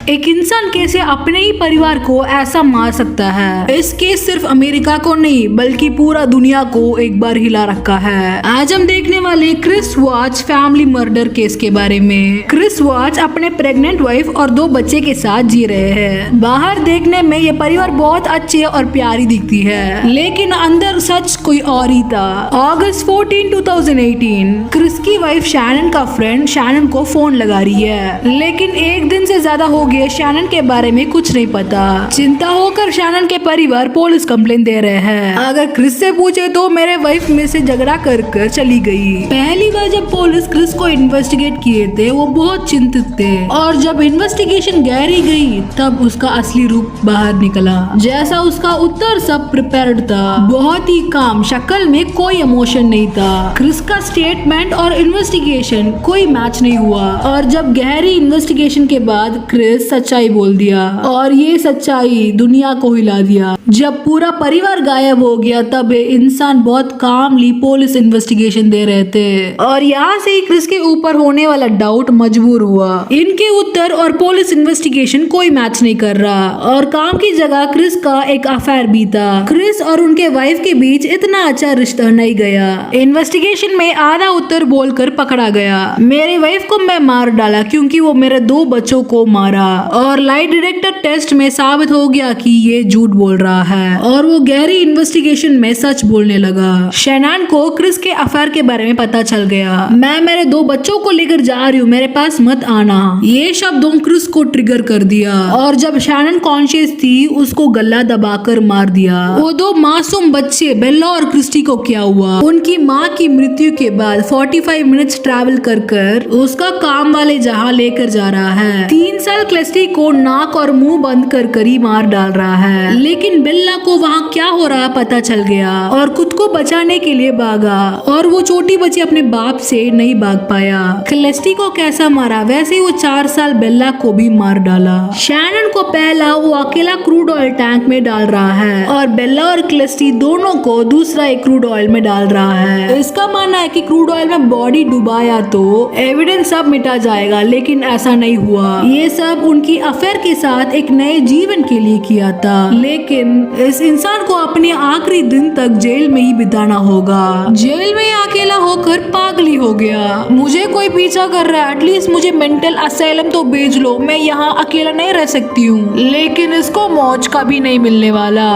एक इंसान कैसे अपने ही परिवार को ऐसा मार सकता है। इस केस सिर्फ अमेरिका को नहीं बल्कि पूरा दुनिया को एक बार हिला रखा है। आज हम देखने वाले Chris Watts family murder case के बारे में। क्रिस वॉच अपने प्रेग्नेंट वाइफ और 2 बच्चे के साथ जी रहे हैं। बाहर देखने में ये परिवार बहुत अच्छी और प्यारी दिखती है, लेकिन अंदर सच कोई और ही था। अगस्त 14, 2018 क्रिस की वाइफ शैनन का फ्रेंड शैनन को फोन लगा रही है, लेकिन एक दिन से ज्यादा हो गए शैनन के बारे में कुछ नहीं पता। चिंता होकर शैनन के परिवार पुलिस कंप्लेंट दे रहे हैं। अगर क्रिस से पूछे तो मेरे वाइफ में से झगड़ा कर चली गई। पहली बार जब पुलिस क्रिस को इन्वेस्टिगेट किए थे वो बहुत चिंतित थे, और जब इन्वेस्टिगेशन गहरी गई तब उसका असली रूप बाहर निकला। जैसा उसका उत्तर सब प्रिपेयर्ड था, बहुत ही काम, शक्ल में कोई इमोशन नहीं था। क्रिस का स्टेटमेंट और इन्वेस्टिगेशन कोई मैच नहीं हुआ, और जब गहरी इन्वेस्टिगेशन के बाद क्रिस सच्चाई बोल दिया, और ये सच्चाई दुनिया को हिला दिया। जब पूरा परिवार गायब हो गया तब ये इंसान बहुत कामली पुलिस इन्वेस्टिगेशन दे रहे थे, और यहाँ से ही क्रिस के ऊपर होने वाला डाउट मजबूर हुआ। इनके उत्तर और पुलिस इन्वेस्टिगेशन कोई मैच नहीं कर रहा, और काम की जगह क्रिस का एक अफेयर भी था। क्रिस और उनके वाइफ के बीच इतना अच्छा रिश्ता नहीं गया। इन्वेस्टिगेशन में आधा उत्तर बोलकर पकड़ा गया। मेरी वाइफ को मैं मार डाला क्योंकि वो मेरे 2 बच्चों को मारा, और लाई डिटेक्टर टेस्ट में साबित हो गया कि ये झूठ बोल रहा है, और वो गहरी इन्वेस्टिगेशन में सच बोलने लगा। शैनन को क्रिस के अफेयर के बारे में पता चल गया। मैं मेरे 2 बच्चों को लेकर जा रही हूँ, मेरे पास मत आना। ये शब्दों क्रिस को ट्रिगर कर दिया, और जब शैनन कॉन्शियस थी उसको गला दबाकर मार दिया। वो 2 मासूम बच्चे बेला और क्रिस्टी को क्या हुआ? उनकी माँ की मृत्यु के बाद 45 मिनट्स ट्रैवल कर उसका काम वाले जहाँ लेकर जा रहा है। 3 साल क्रिस्टी को नाक और मुंह बंद कर ही मार डाल रहा है, लेकिन बेला को वहाँ क्या हो रहा पता चल गया और खुद को बचाने के लिए भागा, और वो छोटी बच्ची अपने बाप से नहीं भाग पाया। क्रिस्टी को कैसा मारा वैसे ही वो 4 साल बेला को भी मार डाला। शैनन को पहला वो अकेला क्रूड ऑयल टैंक में डाल रहा है, और बेला और क्रिस्टी दोनों को दूसरा एक क्रूड ऑयल में डाल रहा है। इसका मानना है कि क्रूड ऑयल में बॉडी डुबाया तो एविडेंस सब मिटा जाएगा, लेकिन ऐसा नहीं हुआ। ये सब उनकी अफेयर के साथ एक नए जीवन के लिए किया था, लेकिन इस इंसान को अपने आखिरी दिन तक जेल में ही बिताना होगा। जेल में अकेला होकर पागली हो गया। मुझे कोई पीछा कर रहा है, एटलीस्ट मुझे मेंटल असाइलम तो भेज लो, मैं यहाँ अकेला नहीं रह सकती हूँ। लेकिन इसको मौज का भी नहीं मिलने वाला।